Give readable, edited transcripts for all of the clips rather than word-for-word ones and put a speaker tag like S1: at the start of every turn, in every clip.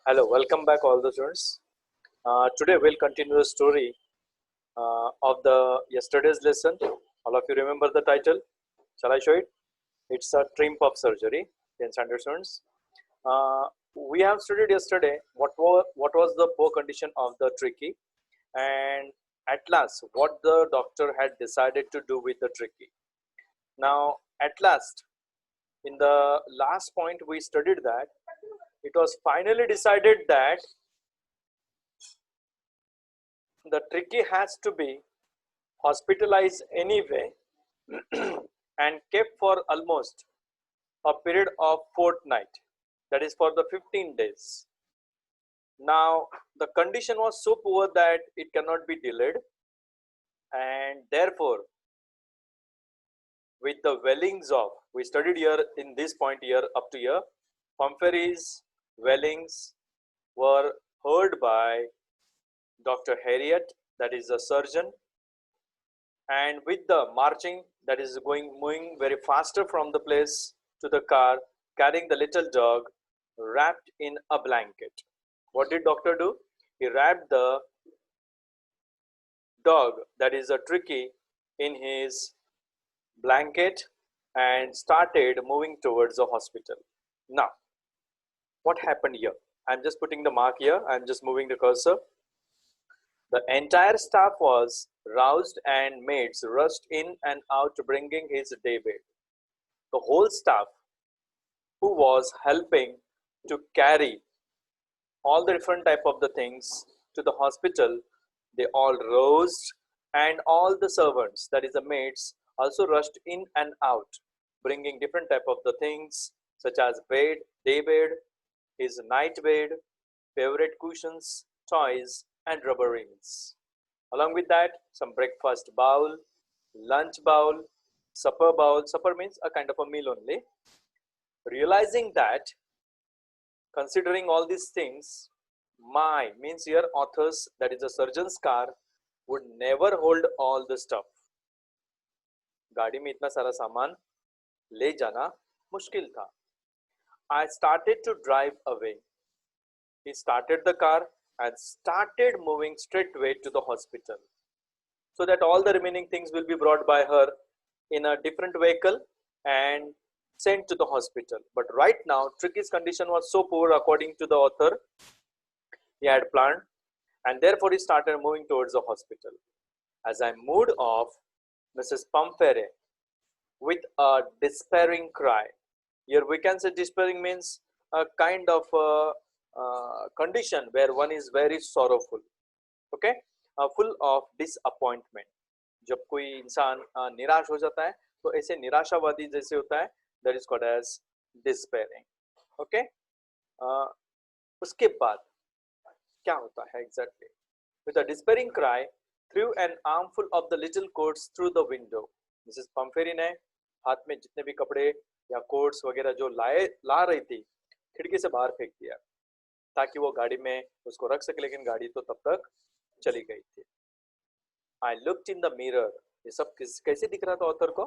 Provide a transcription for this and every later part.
S1: Hello, welcome back all the students. Today we'll continue the story of the yesterday's lesson. All of you remember the title? Shall I show it? It's a triumph of surgery. 10th standard students. Uh, we have studied yesterday what was the poor condition of the tricky, and at last what the doctor had decided to do with the tricky. Now, at last, in the last point we studied that it was finally decided that the tricky has to be hospitalized anyway and kept for almost a period of fortnight, that is for the 15 days. Now the condition was so poor that it cannot be delayed, and therefore with the wellings of, we studied here in this point here up to here, Pumphrey's wellings were heard by Dr. Harriet, that is a surgeon, and with the marching, that is moving very faster from the place to the car, carrying the little dog wrapped in a blanket. What did doctor do? He wrapped the dog, that is a tricky, in his blanket and started moving towards the hospital. Now what happened here? I'm just putting the mark here, I'm just moving the cursor. The entire staff was roused and maids rushed in and out bringing his daybed. The whole staff who was helping to carry all the different type of the things to the hospital, they all rose, and all the servants, that is the maids, also rushed in and out bringing different type of the things such as bed, daybed, his night bed, favorite cushions, toys, and rubber rings. Along with that, some breakfast bowl, lunch bowl, supper bowl. Supper means a kind of a meal only. Realizing that, considering all these things, my means here authors, that is a surgeon's car, would never hold all the stuff. गाड़ी में इतना सारा सामान ले जाना मुश्किल था. I started to drive away. He started the car and started moving straightway to the hospital, so that all the remaining things will be brought by her in a different vehicle and sent to the hospital. But right now, Tricky's condition was so poor, according to the author, he had planned, and therefore he started moving towards the hospital. As I moved off, Mrs. Pumphrey, with a despairing cry. Here we can say despairing means a kind of condition where one is very sorrowful, okay, full of disappointment. जब कोई इंसान निराश हो जाता है तो ऐसे निराशावादी जैसे होता है, that is called as despairing, okay. उसके बाद क्या होता है exactly? With a despairing cry, threw an armful of the little coats through the window. Mrs. Pumphrey ने हाथ में जितने भी कपड़े या कोट्स वगैरह जो ला रही थी, खिड़की से बाहर फेंक दिया ताकि वो गाड़ी में उसको रख सके, लेकिन गाड़ी तो तब तक चली गई थी. I looked in the mirror. ये सब कैसे दिख रहा था ऑथर को?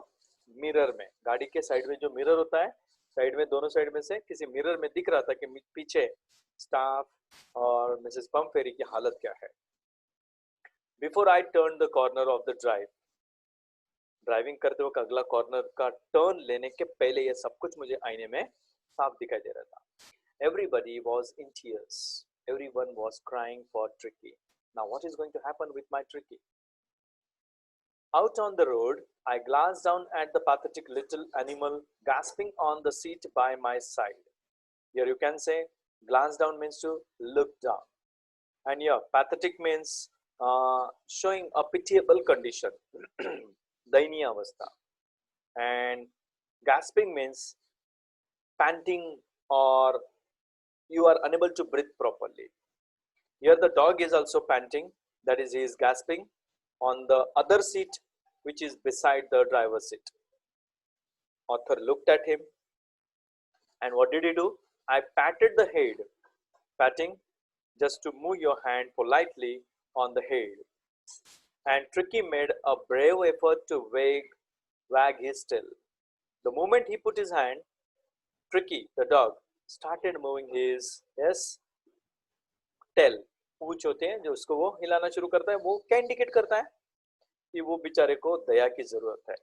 S1: मिरर में, गाड़ी के साइड में जो मिरर होता है, साइड में दोनों साइड में से किसी मिरर में दिख रहा था कि पीछे स्टाफ और मिसेस पम्पफेरी की हालत क्या है. Before I turned the corner of the drive, driving करते वक्त अगला कॉर्नर का टर्न लेने के पहले ये सब कुछ मुझे आईने में साफ दिखाई दे रहा था. Everybody was in tears. Everyone was crying for Tricky. Now what is going to happen with my Tricky? Out on the road, I glanced down at the pathetic little animal gasping on the seat by my side. Here you can say glance down means to look down, and here pathetic means showing a pitiable condition. दयनीय अवस्था. And gasping means panting or you are unable to breathe properly. Here the dog is also panting, that is, he is gasping on the other seat which is beside the driver's seat. Author looked at him, and what did he do? I patted the head. Patting, just to move your hand politely on the head. And Tricky made a brave effort to wag his tail. The moment he put his hand, Tricky, the dog, started moving his, yes, tail, पूछ होते हैं जो उसको वो हिलाना शुरू करता है, वो क्या इंडिकेट करता है कि वो बेचारे को दया की जरूरत है.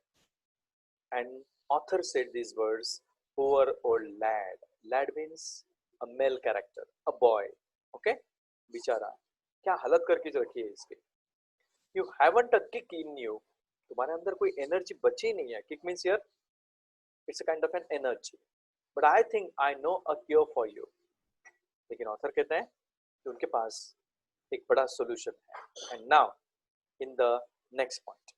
S1: And author said these words, poor old lad. Lad means a male character, a boy. Okay? बेचारा क्या हालत करके रखी है इसकी. You haven't a kick in you. तुम्हारे अंदर कोई एनर्जी बची नहीं है. Kick means here it's a kind of an energy. But I think I know a cure for you. लेकिन ऑथर कहते हैं कि उनके पास एक बड़ा सॉल्यूशन है. And now in the next point.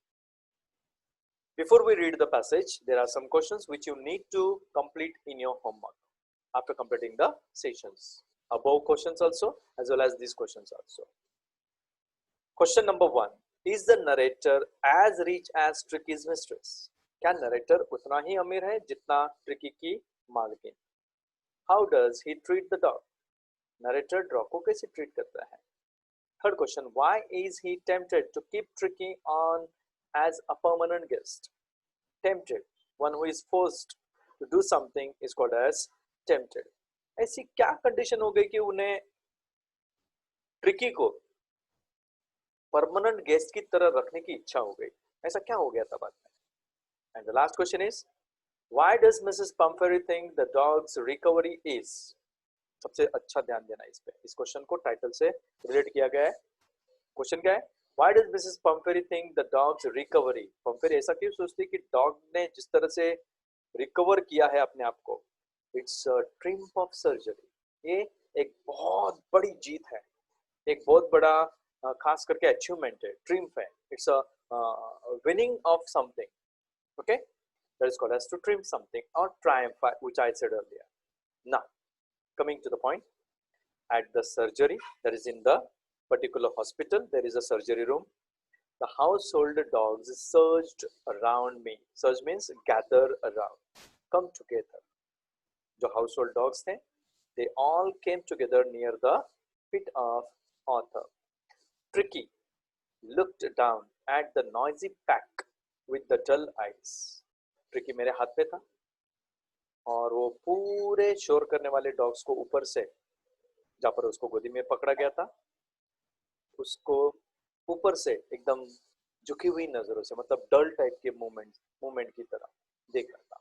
S1: Before we read the passage, there are some questions which you need to complete in your homework after completing the sessions. Above questions also, as well as these questions also. Question number 1. Is the narrator as rich as Tricky's mistress? क्या narrator उतना ही अमीर है जितना Tricky की मालकिन? How does he treat the dog? Narrator dog को कैसे treat करता है? Third question. Why is he tempted to keep Tricky on as a permanent guest? Tempted. One who is forced to do something is called as tempted. ऐसी क्या condition हो गई कि उन्हें ट्रिकी को परमानेंट गेस्ट की तरह रखने की इच्छा हो गई? ऐसा क्या हो गया था बाद में? And the last question is, why does Mrs Pumphrey think the dog's recovery is? सबसे अच्छा ध्यान देना इस पे. इस क्वेश्चन को टाइटल से रिलेट किया गया है. क्वेश्चन क्या है? Why does Mrs. Pumphrey think the dog's recovery? Pumphrey ऐसा क्यों सोचती है कि डॉग ने जिस तरह से रिकवर किया है अपने आप को, इट्स ट्रिम्फ ऑफ सर्जरी. ये एक बहुत बड़ी जीत है, एक बहुत बड़ा खास करके अचीवमेंट है, ट्रिम्फ है. It's a winning of something. Okay, that is called as to triumph something और triumph, which I said earlier. Now coming to the point, at the surgery, that is in the particular hospital, there is a surgery room. The household dogs surged around me. Surge means gather around, come together. जो household dogs थे, they all came together near the feet of author. Tricky looked down at the noisy pack with the dull eyes. Tricky मेरे हाथ पे था और वो पूरे शोर करने वाले डॉग्स को ऊपर से, जहाँ पर उसको गोदी में पकड़ा गया था, उसको ऊपर से एकदम झुकी हुई नजरों से, मतलब डल टाइप के मूवमेंट की तरह देख रहा था.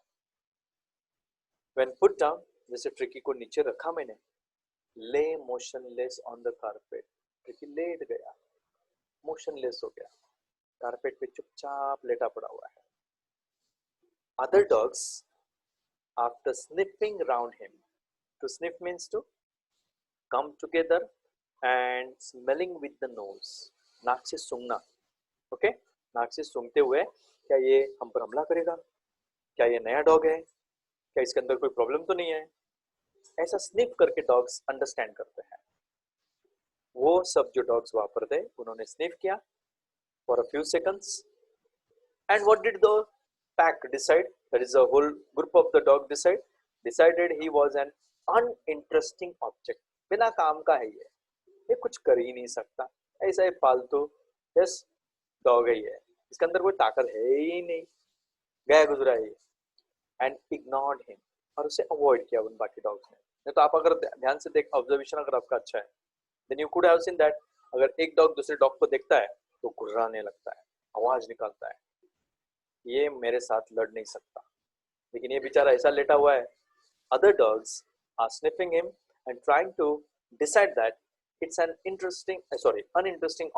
S1: When put down, जैसे ट्रिकी को नीचे रखा मैंने, lay motionless on the carpet. Tricki लेट गया, मोशनलेस हो गया, कारपेट पे चुपचाप लेटा पड़ा हुआ है. Other dogs, after sniffing around him, to sniff means to come together and smelling with the nose. नाक से सूंघना. ओके, नाक से सूंघते हुए, क्या ये हम पर हमला करेगा? क्या ये नया डॉग है? क्या इसके अंदर कोई प्रॉब्लम तो नहीं है? ऐसा स्निफ करके डॉग्स अंडरस्टैंड करते हैं. वो सब जो डॉग्स वहां पर थे, उन्होंने स्निफ किया for a few seconds. And what did the pack decide? That is the whole group of the dog decided he was an uninteresting object. बिना काम का है ये कुछ कर ही नहीं सकता, ऐसा ही फालतू यस डॉग है ये, इसके अंदर कोई ताकत है ही नहीं, गया गुजरा है. एंड इग्नोर्ड हिम, और उसे अवॉइड किया उन बाकी डॉग्स ने. नहीं तो आप अगर ध्यान से देख, ऑब्जर्वेशन अगर आपका अच्छा है, then you could have seen that अगर एक डॉग दूसरे डॉग को देखता है तो गुर्राने लगता है, आवाज निकालता है, ये मेरे साथ लड़ नहीं सकता. लेकिन ये बेचारा ऐसा लेटा हुआ है. Other dogs are sniffing him and trying to decide that it's an uninteresting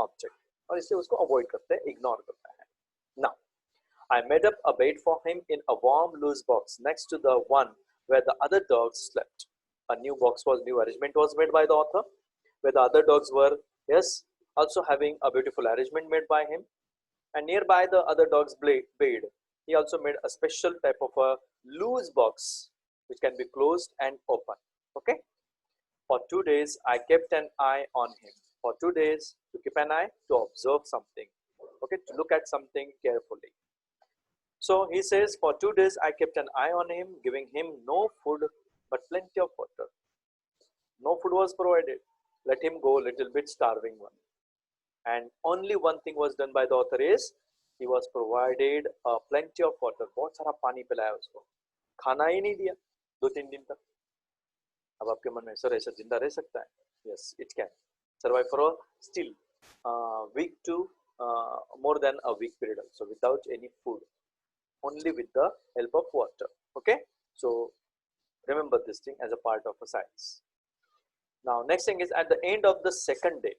S1: object, और इससे उसको avoid करते हैं, ignore करता है. Now, I made up a bed for him in a warm, loose box next to the one where the other dogs slept. A new arrangement was made by the author, where the other dogs were, yes, also having a beautiful arrangement made by him. And nearby the other dog's bed, he also made a special type of a loose box which can be closed and open. Okay? For 2 days, I kept an eye on him. For 2 days, to keep an eye, to observe something. Okay, to look at something carefully. So he says, for 2 days, I kept an eye on him, giving him no food, but plenty of water. No food was provided. Let him go, little bit starving one. And only one thing was done by the author is, he was provided plenty of water. बहुत सारा पानी पिलाया उसको. खाना ही नहीं दिया 2-3 दिन तक. अब आपके मन में सर ऐसा जिंदा रह सकता है? Yes, it can. survive for a still week to more than a week period also without any food, only with the help of water. Okay, so remember this thing as a part of a science. Now next thing is at the end of the second day,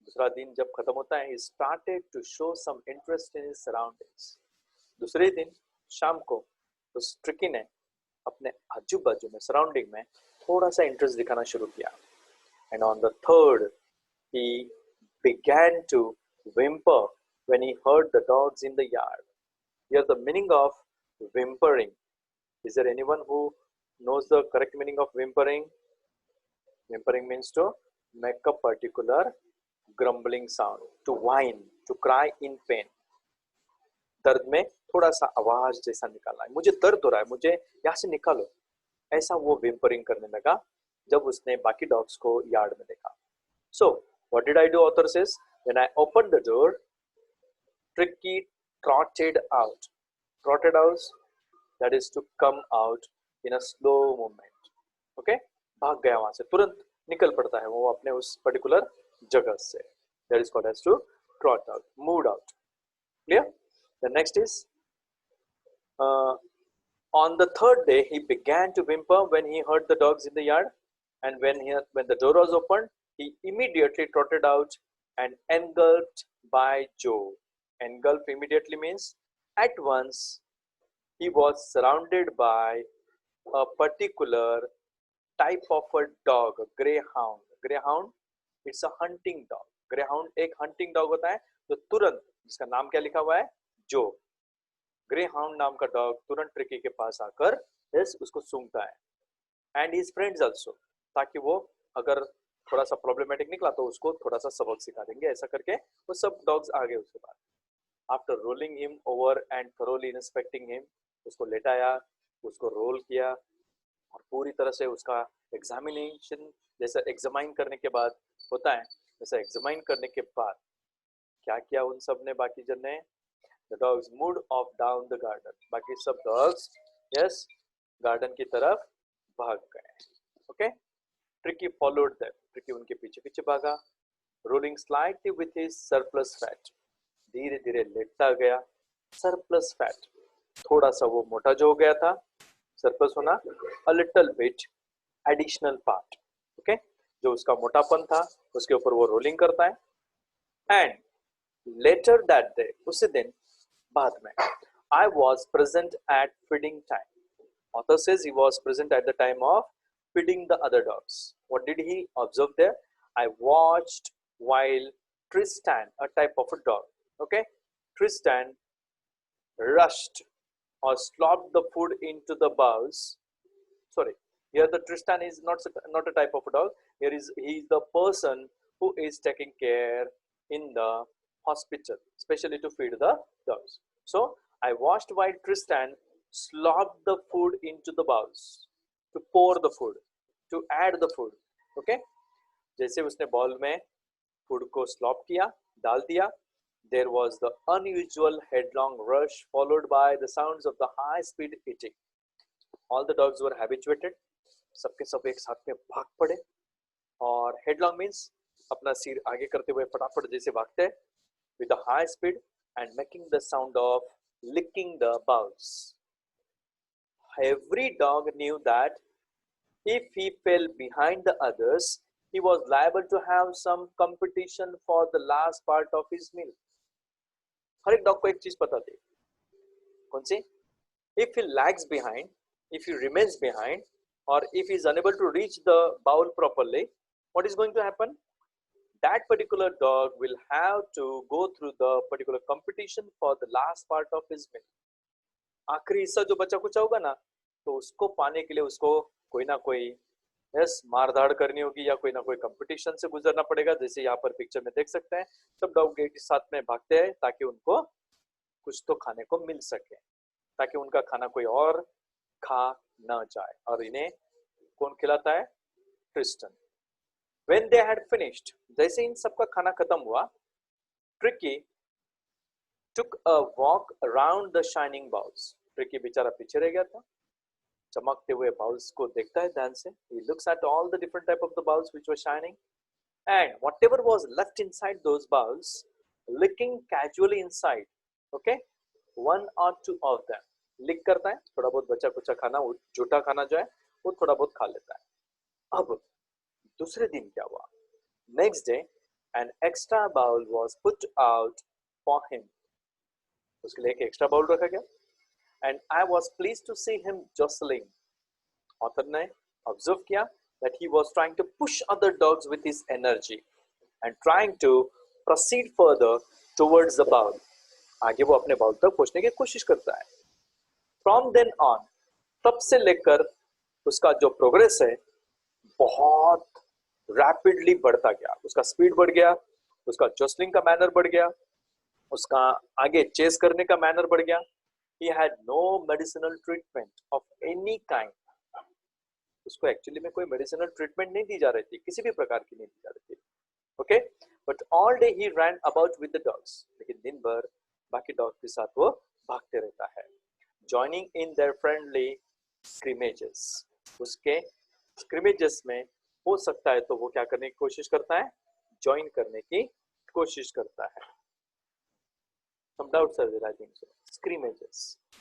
S1: दूसरा दिन जब खत्म होता है, he started to show some interest in his surroundings. दूसरे दिन शाम को उस ट्रिकी ने अपने आजू बाजू में सराउंडिंग में थोड़ा सा इंटरेस्ट दिखाना शुरू किया. And on the third, he began to whimper when he heard the dogs in the yard. Here the meaning of whimpering. Is there anyone who knows the correct meaning of whimpering? Whimpering means to make a particular grumbling sound, to whine, to cry in pain. दर्द में थोड़ा सा आवाज जैसा निकालना है, मुझे दर्द हो रहा है, मुझे यहाँ से निकालो, ऐसा वो whimpering करने लगा जब उसने बाकी डॉग्स को यार्ड में देखा. So what did I do? Author says, when I opened the door, Tricky trotted out. Trotted out, that is to come out in a slow movement. Okay, भाग गया वहां से, तुरंत निकल पड़ता है वो अपने उस पर्टिकुलर जगह से. That is called as to trot out, moved out. Clear? The next is on the third day he began to whimper when he heard the dogs in the yard, and when the door was opened, he immediately trotted out and engulfed by Joe. Engulf immediately means at once he was surrounded by a particular type of a dog, a greyhound. Greyhound, it's a hunting dog. Greyhound एक hunting dog होता है जो तुरंत, जिसका नाम क्या लिखा हुआ है, जो. Greyhound नाम का dog तुरंत ट्रिकी के पास आकर उसको सूंघता है. And his friends also, ताकि वो अगर थोड़ा सा प्रॉब्लमेटिक निकला तो उसको थोड़ा सा सबक सिखा देंगे. ऐसा करके वो सब डॉग्स आ गए उसके बाद. After rolling him over and thoroughly inspecting him, उसको लेटाया, उसको रोल किया और पूरी तरह से उसका एग्जामिनेशन, जैसा एग्जामाइन करने के बाद होता है वैसा एग्जामाइन करने के बाद क्या किया उन सब ने, बाकी जन ने. The dogs moved of down the garden. बाकी सब डॉग्स यस गार्डन की तरफ भाग गए. Okay, tricky followed them. Tricky उनके पीछे पीछे भागा. Rolling slightly with his surplus fat. धीरे धीरे लेटता गया. सरप्लस फैट, थोड़ा सा वो मोटा जो हो गया था. सरप्लस होना a little bit additional part. Okay, जो उसका मोटापन था उसके ऊपर वो रोलिंग करता है. एंड लेटर दैट डे, उसी दिन बाद में, I was present at feeding time. Author says he was present at the time of feeding the other dogs. What did he observe there? I watched while Tristan, a type of a dog, okay, Tristan rushed or slopped the food into the bowls. Sorry, here the Tristan is not a type of a dog. Here he is the person who is taking care in the hospital, especially to feed the dogs. So I watched while Tristan slopped the food into the bowls, to pour the food, to add the food. Okay, जैसे उसने bowl में food को slope किया, डाल दिया, there was the unusual headlong rush followed by the sounds of the high speed eating. All the dogs were habituated. सबके सब एक साथ में भाग पड़े. और headlong means अपना सिर आगे करते हुए फटाफट जैसे भागते हैं, with a high speed and making the sound of licking the bowls. Every dog knew that if he fell behind the others, he was liable to have some competition for the last part of his meal. हर एक dog को एक चीज पता थी. कौन सी? If he lags behind, if he remains behind, or if he is unable to reach the bowl properly, what is going to happen? That particular dog will have to go through the particular competition for the last part of his meal. आखिरी हिस्सा जो बचा कुछ होगा ना, तो उसको पाने के लिए उसको कोई ना कोई मारधाड़ करनी होगी या कोई ना कोई कंपटीशन से गुजरना पड़ेगा. जैसे यहाँ पर पिक्चर में देख सकते हैं, सब डॉग एक साथ में भागते हैं ताकि उनको कुछ तो खाने को मिल सके, ताकि उनका खाना कोई और खा न जाए. और इन्हें कौन खिलाता है? Tristan. When they had finished, जैसे इन सबका खाना खत्म हुआ, Tricky took a walk around the shining bowls. Tricky बेचारा पीछे रह गया था. चमकते हुए बाउल्स को देखता है ध्यान से. He looks at all the different type of the bowls which were shining. and whatever was left inside those bowls, licking casually inside. Okay, one or two of them लिक करता है, थोड़ा बहुत बचा कुचा खाना, झूठा खाना जो है वो थोड़ा बहुत खा लेता है। अब दूसरे दिन क्या हुआ? Next day an extra bowl was put out for him. उसके लिए एक एक्स्ट्रा बाउल रखा गया, and I was pleased to see him jostling. Author ने ऑब्जर्व किया that he was trying to push other dogs with his energy and trying to proceed further towards the bowl. आगे वो अपने bowl तक पहुंचने की कोशिश करता है। From then on, तब से लेकर उसका जो प्रोग्रेस है बहुत रैपिडली बढ़ता गया, उसका स्पीड बढ़ गया, उसका जॉस्लिंग का मैनर बढ़ गया, उसका आगे चेस करने का मैनर बढ़ गया। He had no medicinal treatment of any kind. उसको एक्चुअली में कोई मेडिसिनल ट्रीटमेंट नहीं दी जा रही थी, किसी भी प्रकार की नहीं दी जा रही थी। Okay, but all day he ran about with the dogs, लेकिन दिन भर बाकी डॉग के साथ वो भागते रहता है। जॉइनिंग इन देयर फ्रेंडली स्क्रिमेजेस, उसके स्क्रिमेजेस में हो सकता है तो वो क्या करने की कोशिश करता है? ज्वाइन करने की कोशिश करता है। Some doubts are there, I think so. Scrimmages,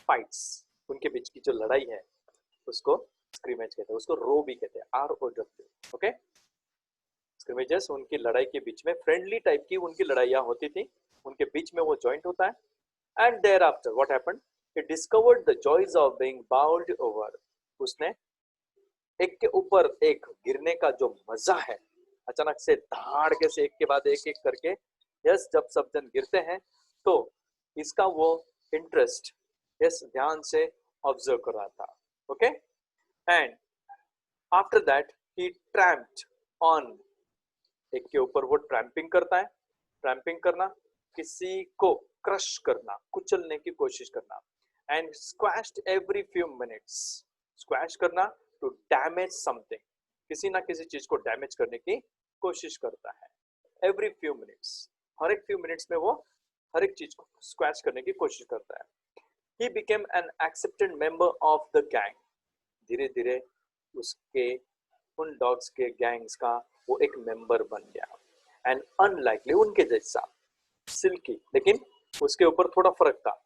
S1: fights, उनके बीच की जो लड़ाई है उसको स्क्रिमेज कहते हैं, उसको रो भी कहते हैं, ROW। ओके, स्क्रिमेजेस उनकी लड़ाई के बीच में फ्रेंडली टाइप की उनकी लड़ाइयाँ होती थी, उनके बीच में वो जॉइंट होता है। And there after what happened? He discovered the joys of being bowled over. उसने एक के ऊपर एक गिरने का जो मजा है, अचानक से धाड़ के से एक के बाद एक करके यस जब सब जन गिरते हैं तो इसका वो इंटरेस्ट यस ध्यान से ऑब्जर्व कर रहा था। Okay, and after that he tramped on, एक के ऊपर वो ट्रैम्पिंग करता है। ट्रैम्पिंग करना, किसी को क्रश करना, कुचलने की कोशिश करना। And squashed every few minutes, squash करना टू डैमेज समथिंग, किसी ना किसी चीज को डैमेज करने की कोशिश करता है। एवरी फ्यू मिनट्स, हर एक फ्यू मिनट्स में वो हर एक चीज को स्क्वैश करने की कोशिश करता है। He became an accepted member of the gang. धीरे धीरे उसके उन डॉग्स के गैंग्स का वो एक मेंबर बन गया। एंड अनलाइकली, उनके जैसा सिल्की, लेकिन उसके ऊपर थोड़ा फर्क था।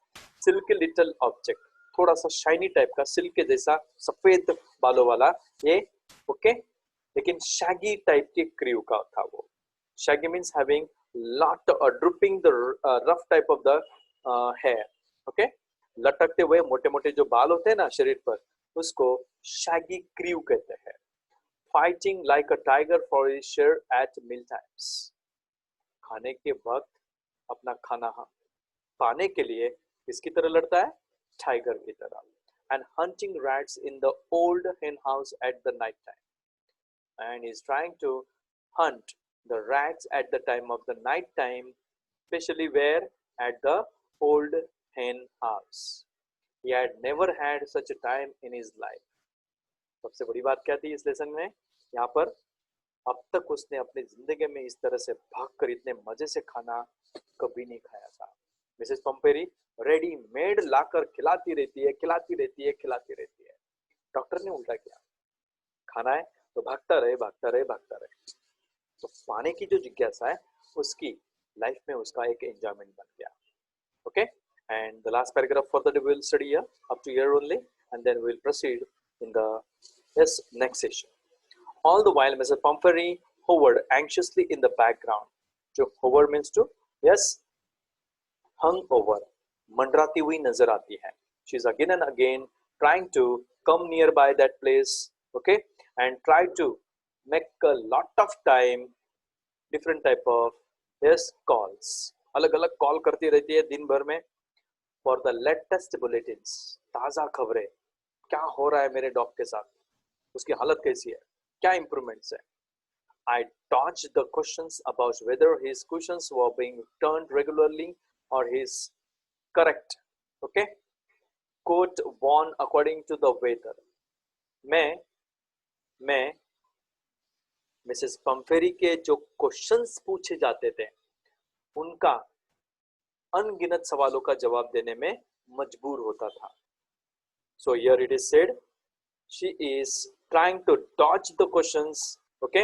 S1: सिल्की लिटिल ऑब्जेक्ट, थोड़ा सा शाइनी टाइप का, सिल्क के जैसा सफेद बालों वाला ये। ओके, लेकिन शैगी टाइप के क्रू का था वो। Shaggy means having lot drooping the rough type of the hair. Okay, लटकते हुए मोटे मोटे जो बाल होते हैं ना शरीर पर, उसको शैगी क्रू कहते हैं। Fighting like a tiger for his share at meal times, खाने के वक्त अपना खाना पाने के लिए किसकी तरह लड़ता है? टाइगर की तरह। And hunting rats in the old hen house at the night time, and he is trying to hunt the rats at the time of the night time, especially where at the old hen house. He had never had such a time in his life. सबसे बड़ी बात क्या थी इस lesson में? यहाँ पर अब तक उसने अपनी जिंदगी में इस तरह से भागकर इतने मजे से खाना कभी नहीं खाया था। मिसेस पंपेरी रेडीमेड लाकर खिलाती रहती है, खिलाती रहती है, खिलाती रहती है। डॉक्टर ने उल्टा किया, खाना है तो भागता रहे, भागता रहे, भागता रहे। तो पाने की जो जिज्ञासा है उसकी लाइफ में उसका एक एंजॉयमेंट बन गया। Okay, and the last paragraph for the day we will study here up to here only, and then we will proceed in the next session. All the while Mrs. Pumphrey hovered anxiously in the background. जो hover means to yes hung over, मंडराती हुई नजर आती है। She is again and again trying to come nearby that place, okay, and try to make a lot of time, different type of yes calls. अलग अलग call करती रहती है दिन भर में for the latest bulletins, ताजा खबरें, क्या हो रहा है मेरे डॉग के साथ, उसकी हालत कैसी है, क्या इंप्रूवमेंट्स है। I dodged the questions about whether his cushions were being turned regularly or his correct, okay, coat worn according to the weather. मैं मिसेस पंफेरी के जो क्वेश्चंस पूछे जाते थे उनका अनगिनत सवालों का जवाब देने में मजबूर होता था। So here it is said, she is trying to dodge the questions, okay,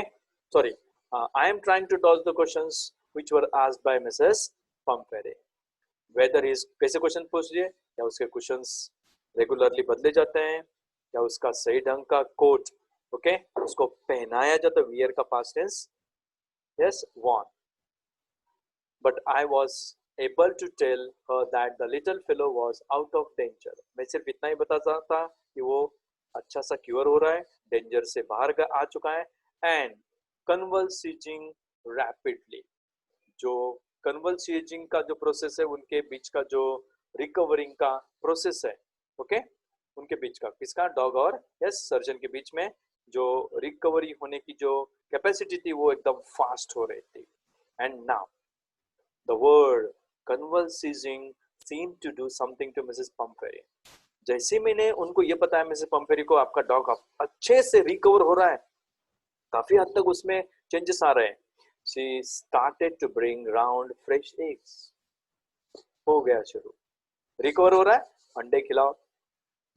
S1: sorry, I am trying to dodge the questions which were asked by Mrs. Pumphrey. Whether is कैसे क्वेश्चन पूछ रही है, या उसके क्वेश्चंस रेगुलरली बदले जाते हैं, या उसका सही ढंग का कोट ओके उसको पहनाया जाता है, वियर का past tense yes worn. But I was able to tell her that the little fellow was out of danger. मैं सिर्फ इतना ही बताता था कि वो अच्छा सा क्योर हो रहा है, डेंजर से बाहर आ चुका है, एंड convulsing rapidly. जो कन्वल्सिएजिंग का जो प्रोसेस है, उनके बीच का जो रिकवरिंग का प्रोसेस है ओके उनके बीच का किसका, डॉग और यस सर्जन के बीच में जो रिकवरी होने की जो कैपेसिटी थी वो एकदम फास्ट हो रही थी. And now the word convulsing seemed to do something to Mrs. Pumphrey. जैसे मैंने उनको ये बताया मिसेस पंफेरी को आपका डॉग अच्छे से रिकवर हो रहा है, काफी हद तक उसमें चेंजेस आ रहे हैं. She started to bring round fresh eggs. हो गया शुरू, रिकवर हो रहा है, अंडे खिलाओ.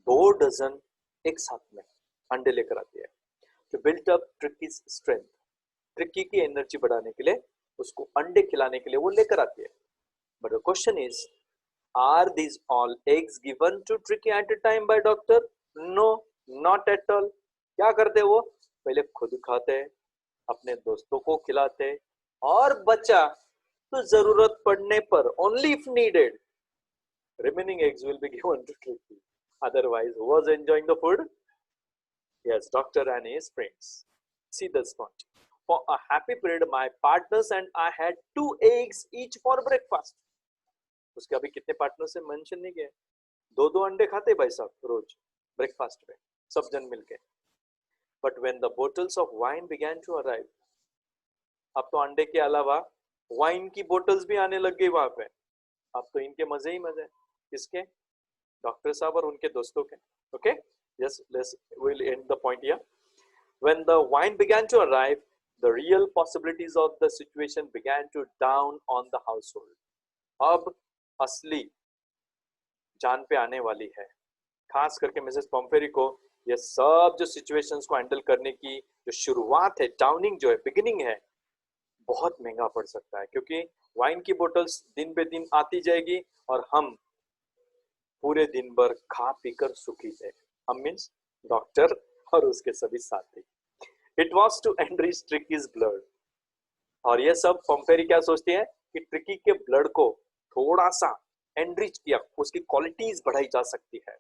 S1: 2 डजन एक साथ में अंडे लेकर आती है. To build up Tricky's strength. Tricky की एनर्जी बढ़ाने के लिए, उसको अंडे खिलाने के लिए वो लेकर आती है. But the question is, are these all eggs given to Tricky at a time by doctor? No, not at all. क्या करते वो, पहले खुद खाते, अपने दोस्तों को खिलाते, और बचा तो जरूरत पड़ने पर only if needed remaining eggs will be given to Tricky. Otherwise, who was enjoying the food? Yes, doctor and his friends. See this point. For a happy period, my partners and I had 2 eggs each for breakfast. उसके अभी कितने partner से mention नहीं किया, 2 अंडे खाते भाई साहब रोज ब्रेकफास्ट पे सब जन मिलके. But when the bottles of wine began to arrive, अब तो अंडे के अलावा वाइन की बोतल्स भी आने लग गई वहां पे. अब तो इनके मजे ही मजे. किसके, डॉक्टर साहब और उनके दोस्तों के. Okay yes, we'll end the point here. When the wine began to arrive, the real possibilities of the situation began to dawn on the household. अब असली जान पे आने वाली है, खास करके मिसेस पम्फेरी को. ये सब जो सिचुएशंस को हैंडल करने की जो शुरुआत है, डाउनिंग जो है, बिगिनिंग है, बहुत महंगा पड़ सकता है, क्योंकि वाइन की बोतल्स दिन पे दिन आती जाएगी और हम पूरे दिन भर खा पीकर सुखी थे. हम मीन्स डॉक्टर और उसके सभी साथी. It was to enrich Tricki's blood. और ये सब पम्फेरी क्या सोचती है कि ट्रिकी के ब्लड को थोड़ा सा एनरिच किया, उसकी क्वालिटीज बढ़ाई जा सकती है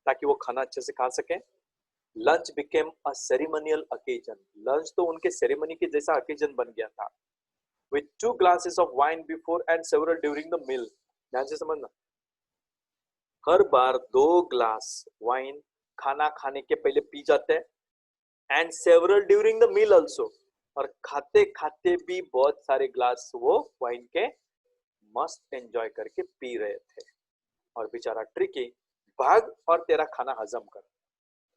S1: ताकि वो खाना अच्छे से खा सके. Lunch became a ceremonial occasion. Lunch तो उनके सेरेमनी के जैसा ओकेजन बन गया था. With 2 glasses of wine before and several during the meal. ध्यान से समझना, हर बार 2 ग्लास वाइन खाना खाने के पहले पी जाते हैं, and several during the meal also, और खाते खाते भी बहुत सारे ग्लास वो वाइन के मस्त एंजॉय करके पी रहे थे. और बेचारा ट्रिकी, भाग और तेरा खाना हजम कर,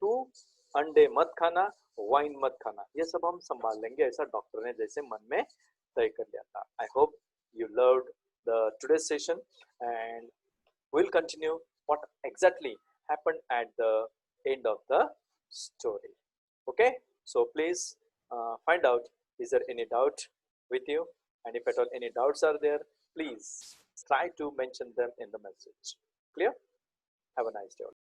S1: तू अंडे मत खाना, वाइन मत खाना, ये सब हम संभाल लेंगे, ऐसा डॉक्टर ने जैसे मन में तय कर लिया था. I hope you loved the today session, and we'll continue what exactly happened at the end of the story. Okay, so please find out, is there any doubt with you, and if at all any doubts are there, please try to mention them in the message. Clear? Have a nice day.